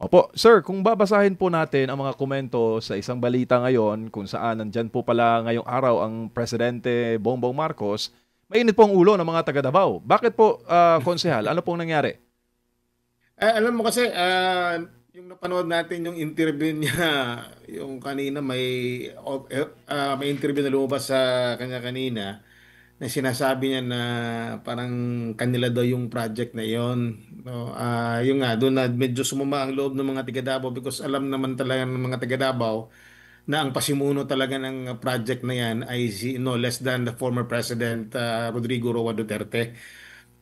Opo, sir, kung babasahin po natin ang mga komento sa isang balita ngayon kung saan nandyan po pala ngayong araw ang Presidente Bongbong Marcos, mainit po ang ulo ng mga taga Davao. Bakit po, konsehal? Ano pong nangyari? Alam mo kasi, yung napanood natin yung interview niya, yung kanina may interview na lumabas sa kanya kanina na sinasabi niya na parang kanila daw yung project na yon. No? Yung nga, doon na medyo sumama ang loob ng mga taga Davao because alam naman talaga ng mga taga Davao na ang pasimuno talaga ng project na yan ay no less than the former President Rodrigo Roa Duterte.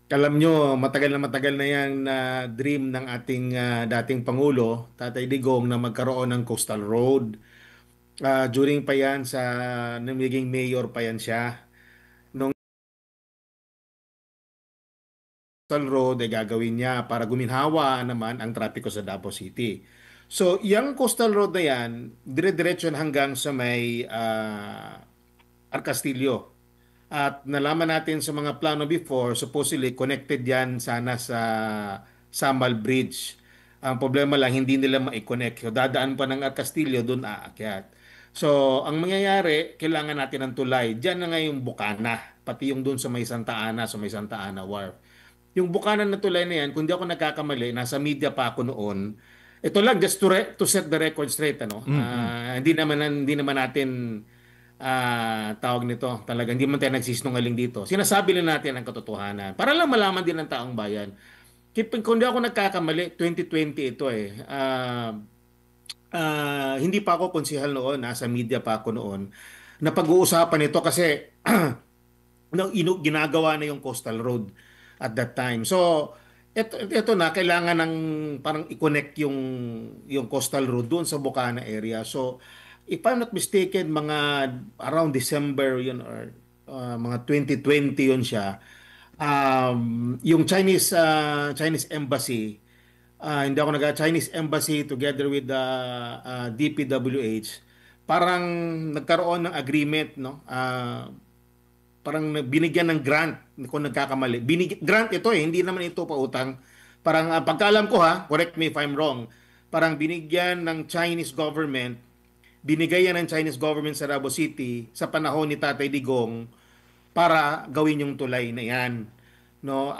Alam nyo, matagal na yan na dream ng ating dating Pangulo, Tatay Digong, na magkaroon ng Coastal Road. During pa yan sa namiging mayor pa yan siya. Nung Coastal Road ay gagawin niya para guminhawa naman ang trapiko sa Davao City. So, yung Coastal Road na yan, dire-diretso hanggang sa may Arcastillo. At nalaman natin sa mga plano before, supposedly connected yan sana sa Samal Bridge. Ang problema lang, hindi nila ma-connect. So, dadaan pa ng Castillo, doon aakyat. So, ang mangyayari, kailangan natin ng tulay. Diyan na nga yung Bukana, pati yung doon sa may Santa Ana Wharf. Yung Bukana na tulay na yan, kung di ako nagkakamali, nasa media pa ako noon. Ito lang, just to set the record straight, ano? Mm-mm. Hindi naman natin tawag nito. Talaga, hindi man tayo nagsisinungaling dito. Sinasabi lang natin ang katotohanan. Para lang malaman din ng taong bayan. Kung di ako nagkakamali, 2020 ito eh. Hindi pa ako konsehal noon, nasa media pa ako noon. Napag-uusapan ito kasi ginagawa na yung Coastal Road at that time. So, ito na, kailangan ng parang i-connect yung Coastal Road doon sa Bukana area. So, if I'm not mistaken, mga around December yun or mga 2020 yun siya. Yung Chinese embassy, hindi ako Chinese embassy together with the DPWH, parang nagkaroon ng agreement, no? Parang binigyan ng grant kung nagkakamali. Grant ito eh, hindi naman ito pautang. Parang pagkaalam ko ha, correct me if I'm wrong, parang binigyan ng Chinese government, binigay yan ng Chinese government sa Davao City sa panahon ni Tatay Digong para gawin yung tulay na yan. No,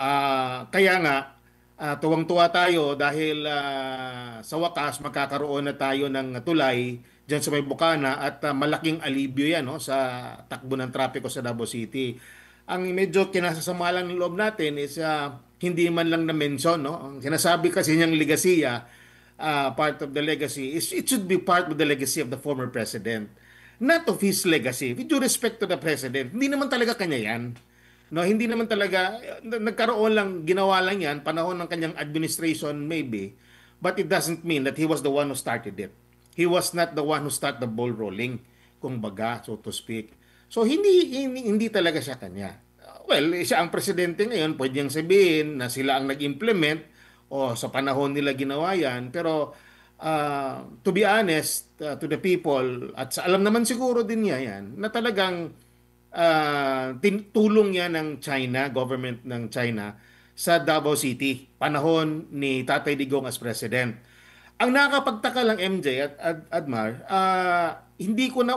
kaya nga tuwang-tuwa tayo dahil sa wakas magkakaroon na tayo ng tulay diyan sa may Bukana at malaking alibyo yan no sa takbo ng trapiko sa Davao City. Ang medyo kinasasama lang ng loob natin is hindi man lang na-mention no. Ang sinasabi kasi niyang legasiya, part of the legacy is it should be part of the legacy of the former president, not of his legacy. With due respect to the president, hindi naman talaga kanya yan. No, hindi naman talaga nagkaroon lang, ginawa lang 'yan panahon ng kanyang administration maybe, but it doesn't mean that he was the one who started it. He was not the one who started the ball rolling, kung baga, so to speak. So hindi talaga siya kanya. Well, siya ang presidente ngayon, pwede niyang sabihin na sila ang nag-implement o sa panahon nila ginawa 'yan, pero to be honest to the people at alam naman siguro din niya 'yan na talagang tulong yan ng China, government ng China, sa Davao City, panahon ni Tatay Digong as president. Ang nakakapagtaka lang MJ at Admar,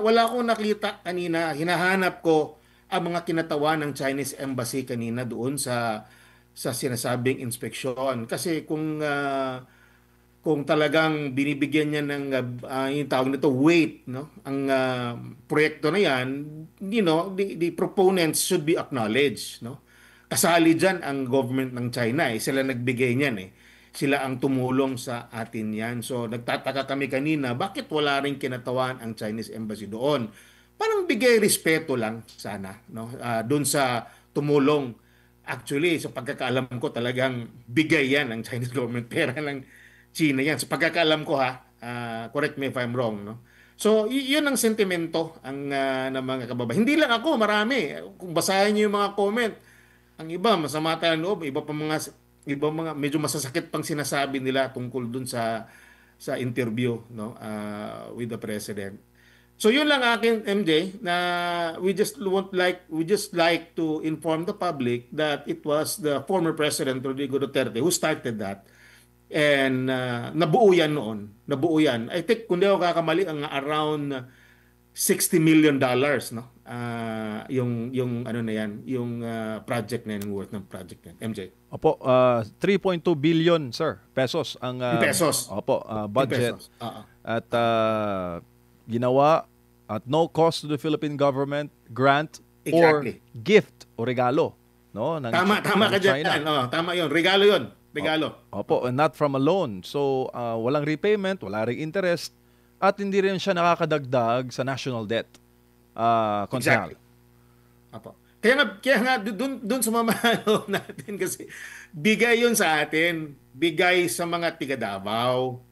wala akong nakita kanina, hinahanap ko ang mga kinatawan ng Chinese Embassy kanina doon sa sinasabing inspeksyon. Kasi kung talagang binibigyan niya ng yung tawag nito weight no ang proyekto na yan, the proponents should be acknowledged no. Kasali diyan ang government ng China eh, sila nagbigay niyan eh, sila ang tumulong sa atin yan. So nagtataka kami kanina bakit wala ring kinatawan ang Chinese embassy doon. Parang bigay respeto lang sana no, doon sa tumulong. Actually, sa pagkakaalam ko talagang bigay yan ng Chinese government, pera lang China yan. Sa pagkakaalam ko ha, correct me if I'm wrong, no? So, yun ang sentimento ng mga kababayan. Hindi lang ako, marami. Kung basahin niyo yung mga comment, ang iba, masama tayo ng loob, iba mga medyo masasakit pang sinasabi nila tungkol dun sa interview, no, with the president. So yun lang akin MJ na we just like to inform the public that it was the former President Rodrigo Duterte who started that. And nabuo yan noon. Nabuo yan. I think kung di ako kakamali, ang around $60 million, no? Yung ano na yan, yung project na yan, worth ng project na yan. MJ. Opo, 3.2 billion, sir, pesos ang In pesos. In budget pesos. Oo. at ginawa at no cost to the Philippine government, grant or Exactly. gift o regalo, no, Tama ng ka China. dyan. Oh, tama 'yon. Regalo 'yon. Regalo. Opo, and not from a loan. So, walang repayment, wala ring interest, at hindi rin siya nakakadagdag sa national debt. Konsehal. Exactly. Apo. Kaya nga doon sa mamahalo natin kasi bigay 'yon sa atin, bigay sa mga tiga Davao.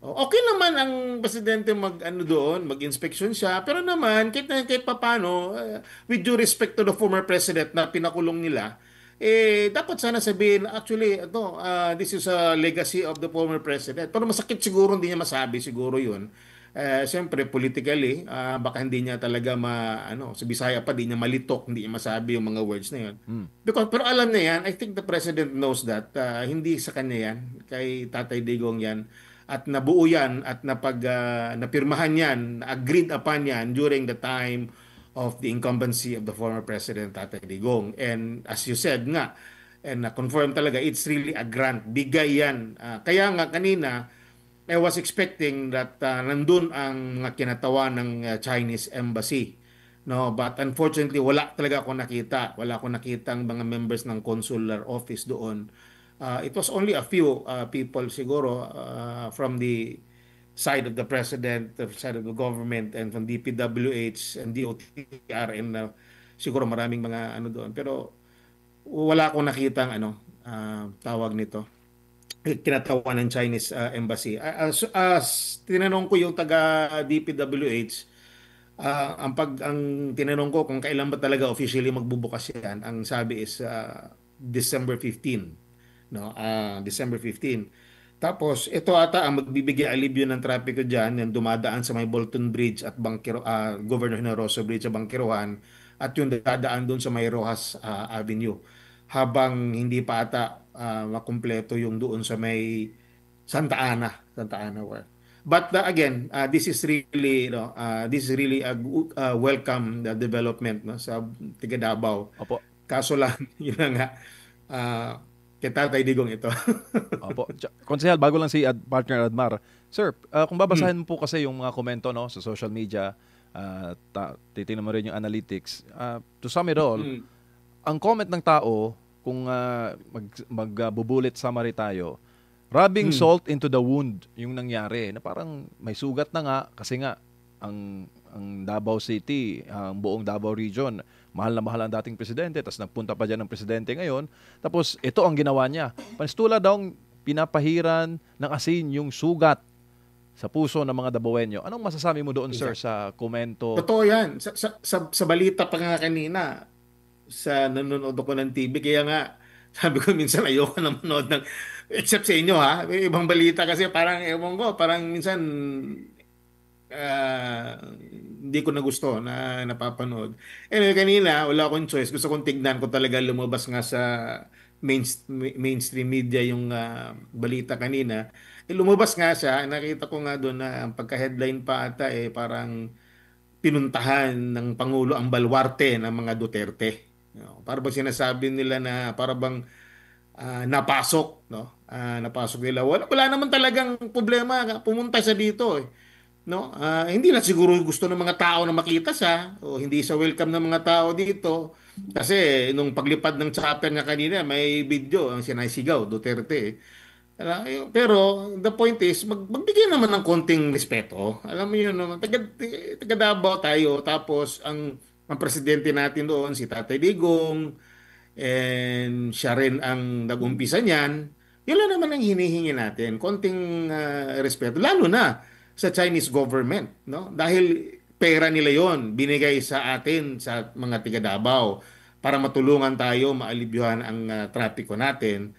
Okay naman ang presidente mag-ano doon, mag-inspection siya, pero naman kahit papaano, with due respect to the former president na pinakulong nila, dapat sana sabihin, actually, this is a legacy of the former president. Pero masakit siguro hindi niya masabi siguro 'yun. Siyempre politically, baka hindi niya talaga sa Bisaya pa di niya malitok, hindi niya masabi yung mga words na 'yon. Pero alam niya yan, I think the president knows that hindi sa kanya yan, kay Tatay Digong yan. At nabuo yan at napirmahan yan, agreed upon yan during the time of the incumbency of the former President Tatay Digong. And as you said nga, and na-confirm talaga, it's really a grant. Bigay yan. Kaya nga kanina, I was expecting that nandun ang mga kinatawan ng Chinese Embassy. No, but unfortunately wala talaga ako nakita. Wala ako nakitang mga members ng consular office doon. It was only a few people siguro from the side of the president, the side of the government, and from DPWH and DOTR, and siguro maraming mga ano doon. Pero wala akong nakitang tawag nito, kinatawan ng Chinese embassy. As tinanong ko yung taga DPWH, ang tinanong ko kung kailan ba talaga officially magbubukas yan, ang sabi is December 15. No, December 15. Tapos ito ata ang magbibigay alibyo ng trapiko diyan, yung dumadaan sa may Bolton Bridge at Governor Generoso Bridge sa Bangkirohan, at yung dadaan doon sa may Rojas Avenue, habang hindi pa ata makumpleto yung doon sa may Santa Ana where. But again, this is really a welcome development, no, sa tiga Davao. Opo. Kaso lang yun na nga, kay Tatay Digong ito. Opo. Konsehal, bago lang si partner Admar. Sir, kung babasahin mo po kasi yung mga komento, no, sa social media, titingnan mo rin yung analytics. To sum it all, ang comment ng tao, kung magbubulit summary tayo, rubbing salt into the wound yung nangyari, na parang may sugat na nga kasi nga ang Davao City, ang buong Davao region, mahal na mahal ang dating presidente, tapos nagpunta pa dyan ng presidente ngayon, tapos ito ang ginawa niya. Panstula daw pinapahiran ng asin yung sugat sa puso ng mga Dabawenyo. Anong masasabi mo doon, sir, sa komento? Totoo yan. Sa balita pa nga kanina, sa nanonood ako ng TV, kaya nga, sabi ko minsan ayoko na manood except sa inyo ha, may ibang balita kasi parang, ewan ko, parang minsan, hindi ko na gusto na napapanood. Anyway, kanina, wala akong choice. Gusto kong tignan ko talaga, lumabas nga sa mainstream media yung balita kanina. Lumabas nga siya, nakita ko nga doon na ang pagka-headline pa ata parang pinuntahan ng Pangulo ang balwarte ng mga Duterte. Para bang sinasabi nila na para bang napasok, no? Napasok nila. Wala naman talagang problema pumunta sa dito no? Hindi lang siguro gusto ng mga tao na makita siya, o hindi sa welcome ng mga tao dito. Kasi nung paglipad ng chopper nga kanina, may video ang sinisigaw Duterte. Pero the point is, magbigay naman ng konting respeto. Alam mo yun, no? Taga Davao tayo, tapos ang presidente natin doon, si Tatay Digong, and siya rin ang nag-umpisa niyan. Yun lang naman ang hinihingi natin, konting respeto, lalo na sa Chinese government, no? Dahil pera nila yon binigay sa atin, sa mga tiga Davao, para matulungan tayo maalibyuhan ang trapiko natin.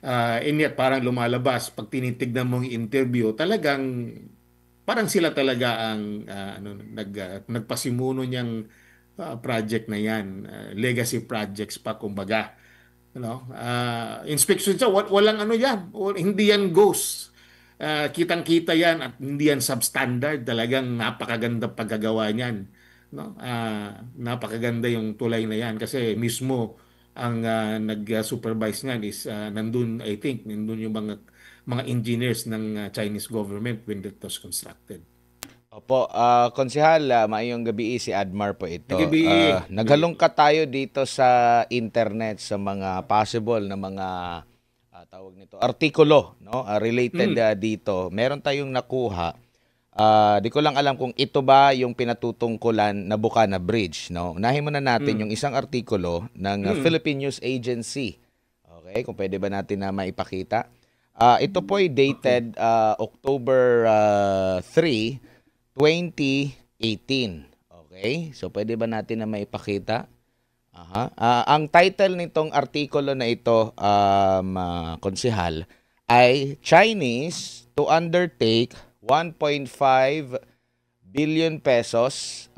And yet parang lumalabas pag tinitignan mong interview, talagang parang sila talaga ang nagpasimuno niyang project na yan, legacy projects pa kumbaga. Inspection siya, walang ano yan. Hindi yan ghost. Kitang-kita yan at hindi yan substandard. Talagang napakaganda pagkagawa niyan. No? Napakaganda yung tulay na yan kasi mismo ang nag-supervise niyan is nandun, I think, nandun yung mga engineers ng Chinese government when it was constructed. Opo, Konsehal, maayong gabi, si Admar po ito. Nagabi, Naghalongkat tayo dito sa internet sa mga possible na mga tawag nito, artikulo, no? Related dito. Meron tayong nakuha. Di ko lang alam kung ito ba yung pinatutungkulan na Bukana Bridge, no? Unahin muna natin yung isang artikulo ng Philippine News Agency. Okay, kung pwede ba natin na maipakita. Ito po ay dated October 3, 2018. Okay? So, pwede ba natin na maipakita? Ang title nitong artikulo na ito, Konsehal, ay Chinese to undertake 1.5 billion pesos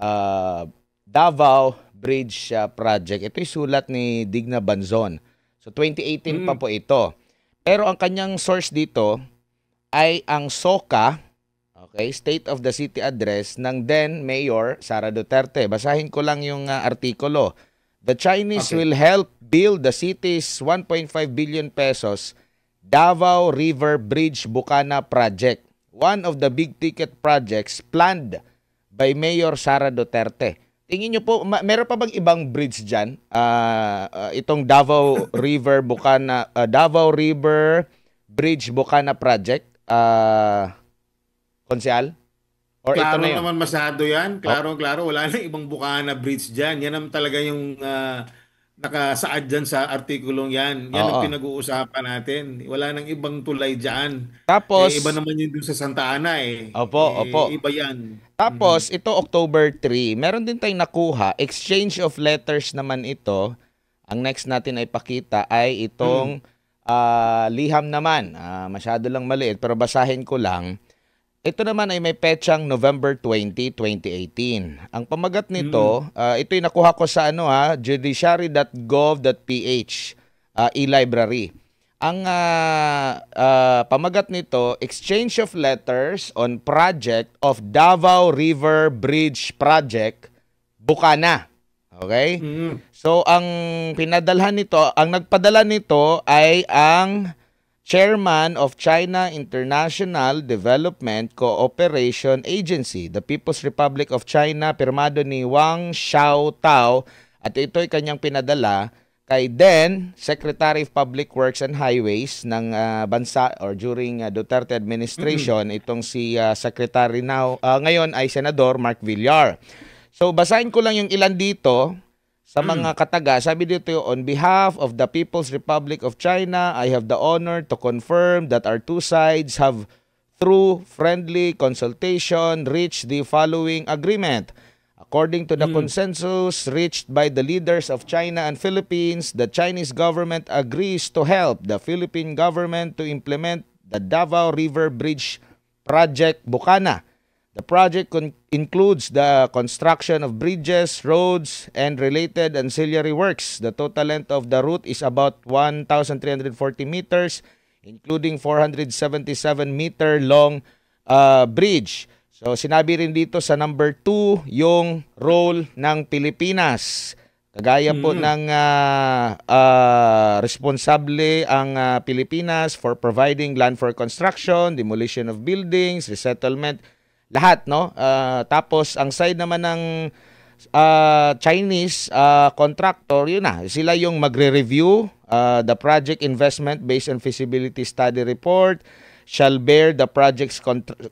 Davao Bridge project. Ito'y sulat ni Digna Banzon. So, 2018 pa po ito. Pero ang kanyang source dito ay ang SOCA, okay, State of the City Address ng then Mayor Sara Duterte. Basahin ko lang yung artikulo. The Chinese will help build the city's 1.5 billion pesos Davao River Bridge Bukana project, one of the big ticket projects planned by Mayor Sara Duterte. Tingin niyo po, meron pa bang ibang bridge diyan? Itong Davao River Bridge Bukana project, Konsehal? Or klaro ito na yun? naman masyado yan. Klaro, wala na ibang Bukana Bridge dyan. Yan ang talaga yung nakasaad dyan sa artikulong yan. Yan ang pinag-uusapan natin. Wala nang ibang tulay dyan. Tapos, iba naman yun dun sa Santa Ana eh. Opo. Iba yan. Tapos, ito October 3, meron din tayong nakuha. Exchange of letters naman ito. Ang next natin ay pakita ay itong liham naman. Masyado lang maliit pero basahin ko lang. Ito naman ay may petsang November 20, 2018. Ang pamagat nito, ito'y nakuha ko sa judiciary.gov.ph e-library. Ang pamagat nito, exchange of letters on project of Davao River Bridge Project, Bukana. Okay? So, ang pinadalhan nito, ang nagpadala nito ay ang Chairman of China International Development Cooperation Agency, the People's Republic of China, pirmado ni Wang Xiaotao, at ito'y kanyang pinadala kay then Secretary of Public Works and Highways ng bansa or during Duterte administration, itong si Secretary ngayon ay Senador Mark Villar. So basahin ko lang yung ilan dito. Sa mga kataga, sabi dito, on behalf of the People's Republic of China, I have the honor to confirm that our two sides have, through friendly consultation, reached the following agreement. According to the consensus reached by the leaders of China and Philippines, the Chinese government agrees to help the Philippine government to implement the Davao River Bridge Project Bukana. The project includes the construction of bridges, roads, and related ancillary works. The total length of the route is about 1,340 meters, including 477-meter long bridge. So sinabi rin dito sa number 2 yung role ng Pilipinas. Kagaya po ng responsable ang Pilipinas for providing land for construction, demolition of buildings, resettlement, lahat, no? Tapos, ang side naman ng Chinese contractor, yun na. Sila yung magre-review the project investment based on feasibility study report, shall bear the project's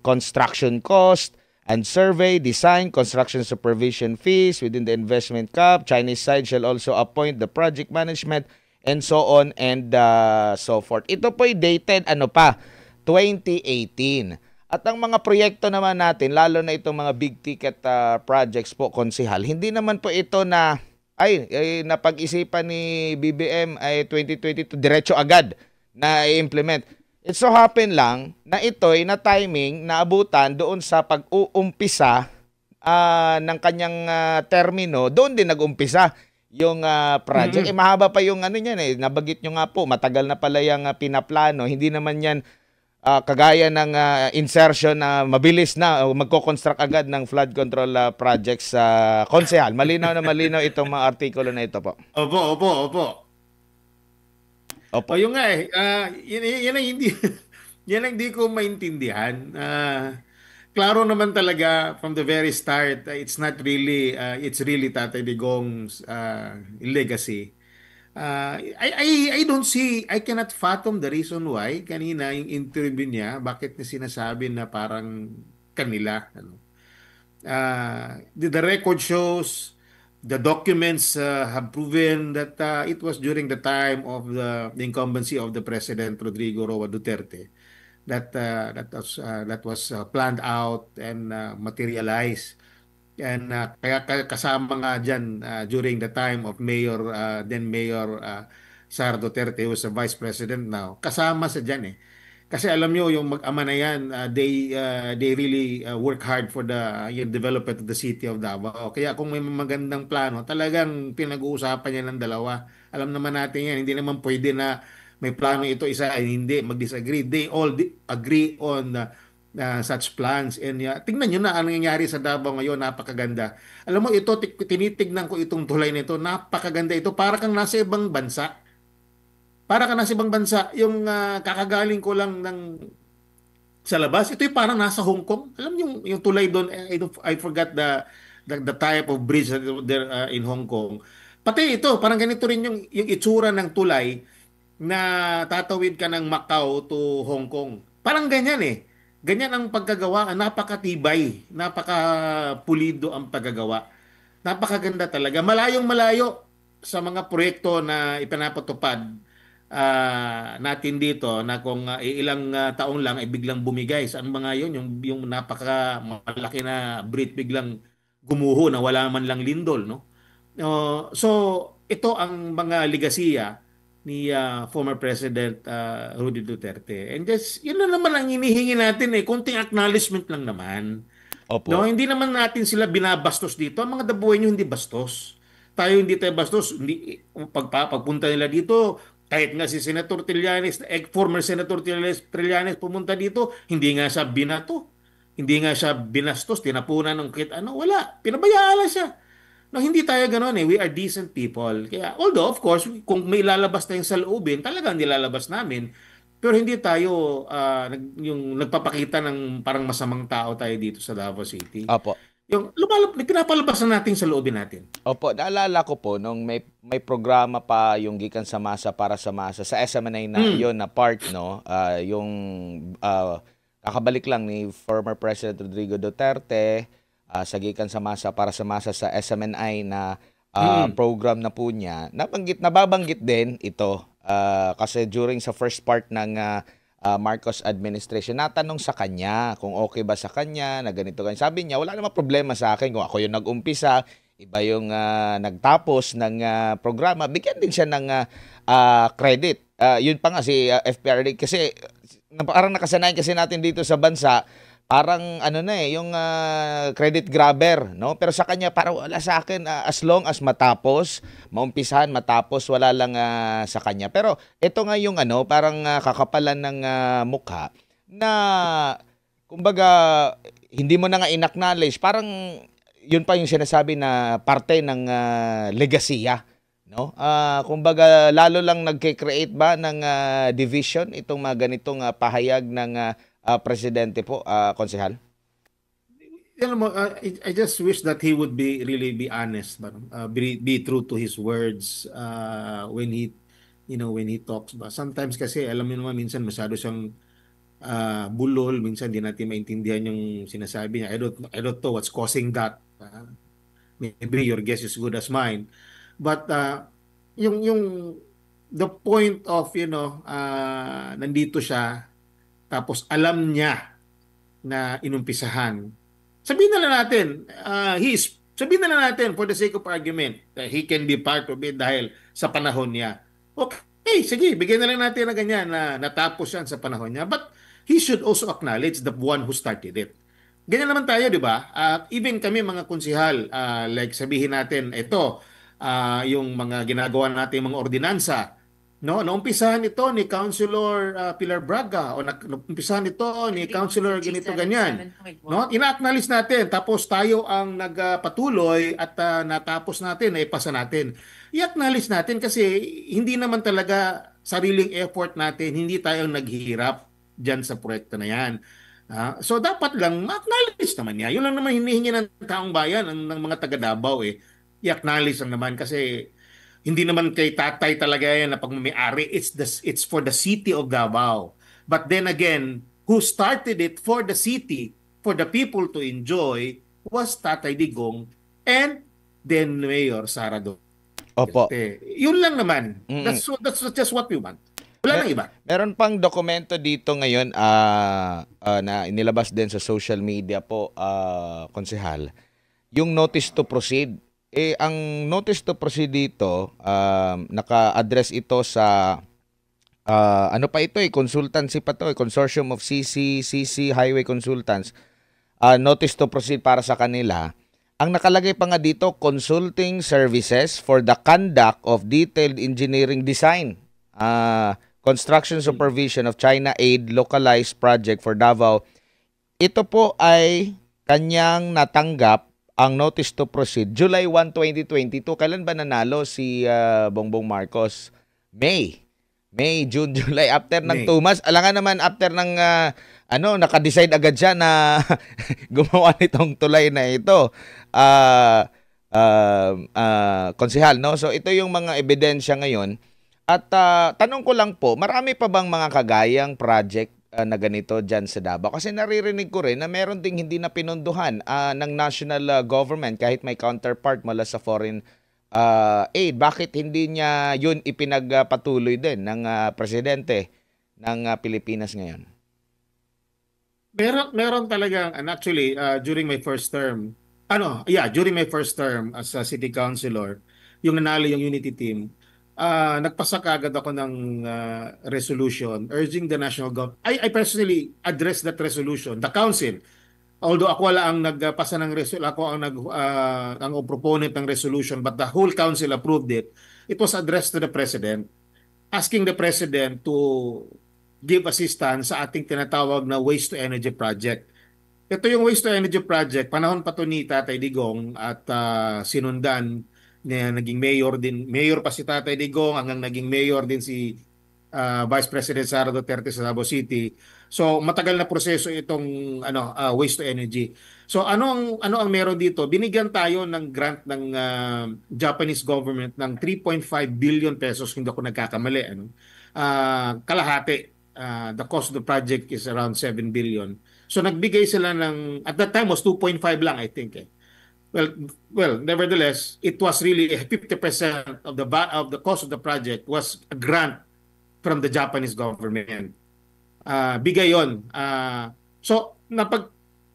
construction cost, and survey, design, construction supervision fees within the investment cap. Chinese side shall also appoint the project management, and so on and so forth. Ito po'y dated, 2018. At ang mga proyekto naman natin, lalo na itong mga big ticket projects po, Konsehal, hindi naman po ito na, napag-isipan ni BBM ay 2022, diretso agad na i-implement. It so happen lang na ito'y na timing, na abutan doon sa pag-uumpisa ng kanyang termino, doon din nag-umpisa yung project. Mahaba pa yung ano niyan eh. Nabanggit nyo nga po, matagal na pala yung pinaplano. Hindi naman yan kagaya ng insertion na mabilis na magko-construct agad ng flood control projects sa konsehal. Malinaw na malinaw itong mga artikulo na ito po. Opo. Opo. O yun nga eh, yan ang hindi, yan ang hindi ko maintindihan. Klaro naman talaga from the very start, it's not really, it's really Tatay Digong's legacy. I don't see, I cannot fathom the reason why kanina yung interview niya, bakit niya sinasabi na parang kanila. Ano? The record shows, the documents have proven that it was during the time of the incumbency of the President Rodrigo Roa Duterte that was planned out and materialized. And kaya kasama nga dyan during the time of then Mayor Sara Duterte, who was the Vice President now. Kasama sa dyan eh. Kasi alam nyo, yung mag-ama na yan, they really work hard for the development of the city of Davao. Kaya kung may magandang plano, talagang pinag-uusapan niya ng dalawa. Alam naman natin yan, hindi naman pwede na may plano ito, isa ay hindi, mag-disagree. They all agree on such plans. And tingnan nyo na ano nangyayari sa Davao ngayon, napakaganda. Alam mo, ito, tinitignan ko itong tulay nito, napakaganda ito, para kang nasa ibang bansa. Para kang nasa ibang bansa. Yung kakagaling ko lang sa labas, ito yung parang nasa Hong Kong. Alam nyo, yung tulay doon, I forgot the type of bridge there in Hong Kong. Pati ito, parang ganito rin yung itsura ng tulay na tatawid ka ng Macau to Hong Kong. Parang ganyan eh. Ganyan ang pagkagawa, napakatibay, napakapulido ang paggagawa. Napakaganda talaga. Malayong malayo sa mga proyekto na ipinapatupad natin dito na kung ilang taon lang ay biglang bumigay. Saan mga yun? Yung napaka malaki na bridge biglang gumuho na wala man lang lindol. No? So, ito ang mga ligasiya ni former President Rudy Duterte. And just, yun na naman ang hinihingi natin eh. Kunting acknowledgement lang naman. Opo. No, hindi naman natin sila binabastos dito. Ang mga Dabueño hindi bastos. Tayo hindi tayo bastos. Hindi, pagpunta nila dito, kahit nga si Senator Trillanes, former Senator Trillanes pumunta dito, hindi nga siya binato. Hindi nga siya binastos, tinapunan ng kahit ano. Wala. Pinabayaan siya. No, hindi tayo ganoon eh. We are decent people. Kaya, although, of course, kung may lalabas tayong saloobin, talagang nilalabas namin. Pero hindi tayo yung nagpapakita ng parang masamang tao tayo dito sa Davao City. Opo. Yung pinapalabas na natin sa loobin natin. Opo, naalala ko po nung may programa pa yung Gikan sa Masa para sa Masa sa SMNI na yon na part no, yung kakabalik lang ni former President Rodrigo Duterte sa Gikan sa Masa para sa Masa sa SMNI na program na po niya. Nababanggit din ito kasi during sa first part ng Marcos administration, natanong sa kanya kung okay ba sa kanya na ganito ganyan. Sabi niya, wala namang problema sa akin kung ako yung nag-umpisa, iba yung nagtapos ng programa. Bigyan din siya ng credit. Yun pa nga si FPRD kasi parang nakasanayan kasi natin dito sa bansa, parang ano na yung credit grabber, no? Pero sa kanya parang wala sa akin as long as maumpisahan, matapos, wala lang sa kanya. Pero ito nga yung parang kakapalan ng mukha na kumbaga hindi mo na nga in-acknowledge, parang yun pa yung sinasabi na parte ng legasiya, no? Kumbaga lalo lang nagke-create ba ng division itong mga ganitong pahayag ng presidente po, konsehal? I just wish that he would really be honest, be true to his words when he talks. But sometimes kasi alam mo naman minsan masyado siyang bulol, minsan hindi natin maintindihan yung sinasabi niya. I don't know what's causing that. Maybe your guess is good as mine. But yung the point of nandito siya tapos alam niya na inumpisahan. Sabihin na lang natin, sabihin na lang natin for the sake of argument, he can be part of it dahil sa panahon niya. Okay, sige, bigyan na lang natin na ganyan na natapos yan sa panahon niya. But he should also acknowledge the one who started it. Ganyan naman tayo, di ba? Even kami mga konsihal, like sabihin natin, ito, yung mga ginagawa natin mga ordinansa. No, naumpisahan ito ni Councilor Pilar Braga o naumpisahan ito ni Councilor ganito ganyan. No, ina-acknowledge natin tapos tayo ang nagpatuloy at natapos natin, naipasa natin. I-acknowledge natin kasi hindi naman talaga sariling effort natin, hindi tayo naghihirap diyan sa proyekto na 'yan. So dapat lang ma-acknowledge naman niya. Yun lang naman hinihingi ng taong bayan, ng mga taga Davao eh. I-acknowledge lang naman kasi hindi naman kay tatay talaga yan na pagmamayari. It's for the city of Davao. But then again, who started it for the city, for the people to enjoy, was Tatay Digong and then Mayor Sara Opo. Duterte. Yun lang naman. That's just what we want. Wala nang iba. Meron pang dokumento dito ngayon na inilabas din sa social media po, konsehal, yung notice to proceed. Ang notice to proceed dito, naka-address ito sa ano pa ito consultancy pa to, Consortium of CC Highway Consultants. Notice to proceed para sa kanila. Ang nakalagay pa nga dito, consulting services for the conduct of detailed engineering design, construction supervision of China Aid localized project for Davao. Ito po ay kanyang natanggap ang notice to proceed July 1, 2022. Kailan ba nanalo si Bongbong Marcos? May, June, July, after ng 2 months. Alangan naman after ng naka-decide agad siya na gumawa nitong tulay na ito. Konsehal, no? So ito yung mga ebidensya ngayon. At tanong ko lang po, marami pa bang mga kagayang project na ganito dyan sa Davao? Kasi naririnig ko rin na meron ding hindi na pinunduhan ng national government kahit may counterpart mula sa foreign aid. Bakit hindi niya yun ipinagpatuloy din ng presidente ng Pilipinas ngayon? Meron talagang, and actually, during my first term, during my first term as a city councilor, yung nanalo yung unity team, nagpasa kaagad ako ng resolution urging the national government. I personally addressed that resolution, the council. Although ako wala ang nagpasa ng resolution, ako ang proponent ng resolution, but the whole council approved it. It was addressed to the president, asking the president to give assistance sa ating tinatawag na waste to energy project. Ito yung waste to energy project, panahon pa to ni Tatay Digong at sinundan na naging mayor pa si Tatay Digong hanggang naging mayor din si Vice President Sara Duterte sa Davao City. So matagal na proseso itong waste to energy. So ano ang meron dito? Binigyan tayo ng grant ng Japanese government ng 3.5 billion pesos kung ako nagkakamali, kalahati. The cost of the project is around 7 billion. So nagbigay sila ng, at that time was 2.5 lang I think Well, nevertheless, it was really 50% of the cost of the project was a grant from the Japanese government. Bigay yon. So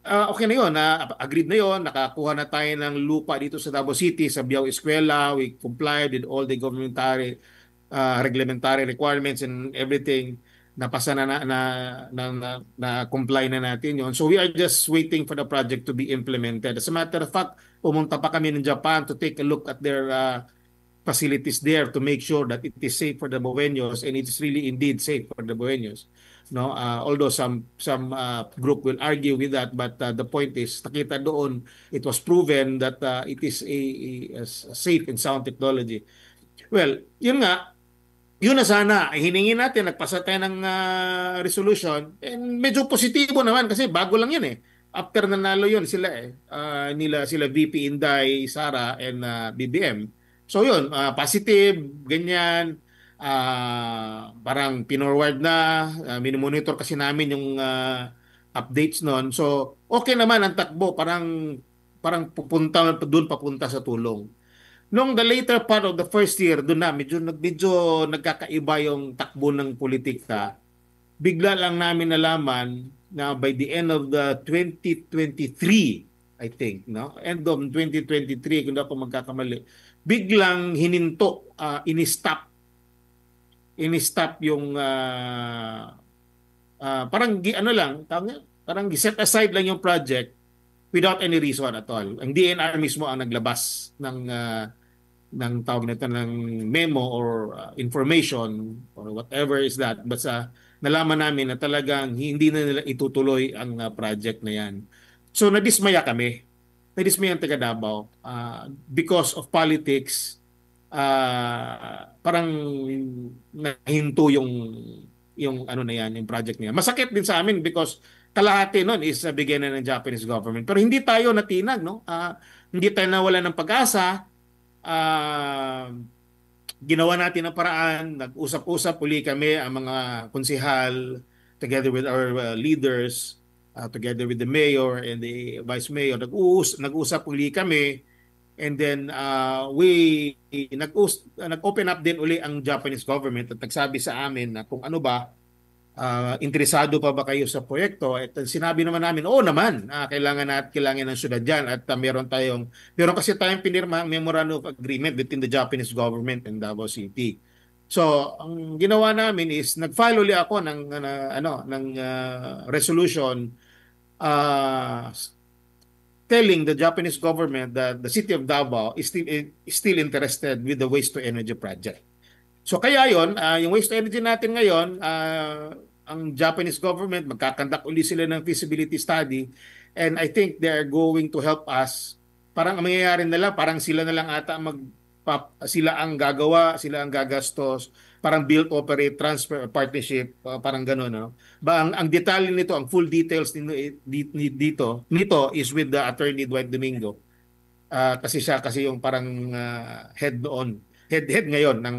okay na yon, agreed na yon, nakakuha na tayo ng lupa dito sa Davao City sa Biao Eskwela. We complied with all the reglementary requirements and everything. Napasa na comply na natin yon. So we are just waiting for the project to be implemented. As a matter of fact, pumunta pa kami ng Japan to take a look at their facilities there to make sure that it is safe for the Boveños, and it is really indeed safe for the Boveños. No, although some group will argue with that, but the point is, nakita doon, it was proven that it is a safe and sound technology. Well, yun nga. Yun na sana, hiningi natin, nagpasa tayo ng resolution, and medyo positibo naman kasi bago lang yun After nanalo yun sila sila VP Inday, Sara, and BBM. So yun, positive, ganyan, parang pinorward na, minimonitor kasi namin yung updates nun. So okay naman ang takbo, parang papunta sa tulong. Nung the later part of the first year, doon na medyo nagkakaiba yung takbo ng politika. Bigla lang namin nalaman na by the end of the 2023, I think, end of 2023, kung ako magkakamali, biglang hininto, in-stop yung parang set aside lang yung project without any reason at all. Ang DNR mismo ang naglabas ng tawag nito ng memo or information or whatever is that. Basta nalaman namin na talagang hindi na nila itutuloy ang project na yan. So nadismaya kami. Nadismaya ang taga Davao because of politics. Parang nahinto yung ano na yan, yung project niya. Masakit din sa amin because kalahati nun is bigyan na ng Japanese government. Pero hindi tayo natinag, no? Hindi tayo nawala ng pag-asa. Ginawa natin ang paraan, nag-usap-usap uli kami ang mga konsehal together with our leaders, together with the mayor and the vice mayor. Nag-usap uli kami. And then we nag-open up din uli ang Japanese government at nagsabi sa amin na kung ano ba, interesado pa ba kayo sa proyekto? At sinabi naman namin, oo naman, kailangan ng syudad dyan at meron kasi tayong pinirmahang memorandum of agreement between the Japanese government and Davao City. So, ang ginawa namin is nag-file uli ako ng resolution telling the Japanese government that the city of Davao is still interested with the waste to energy project. So kaya yon, yung waste to energy natin ngayon, ang Japanese government magkakandak uli sila ng feasibility study and I think they are going to help us. Parang ang mangyayari nila, parang sila na lang ata sila ang gagawa, sila ang gagastos, parang build, operate, transfer, partnership, parang gano'n. No? Ang detalye nito, ang full details nito is with the attorney Dwight Domingo. Kasi siya yung parang head ngayon ng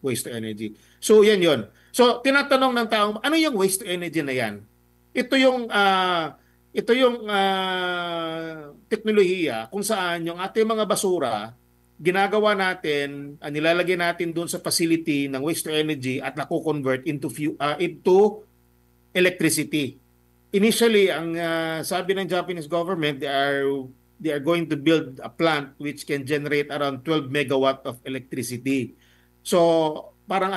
waste to energy. So yan yon. So tinatanong ng tao, ano yung waste to energy na yan? Ito yung teknolohiya kung saan yung ating mga basura ginagawa natin, nilalagay natin doon sa facility ng waste to energy at nako-convert into electricity. Initially, ang sabi ng Japanese government, they are going to build a plant which can generate around 12 megawatt of electricity. So, parang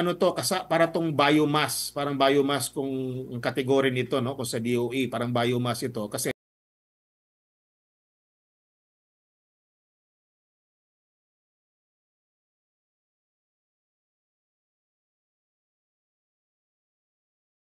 para tong biomass, parang biomass kung ang kategory nito, no, kung sa DOE, parang biomass ito kasi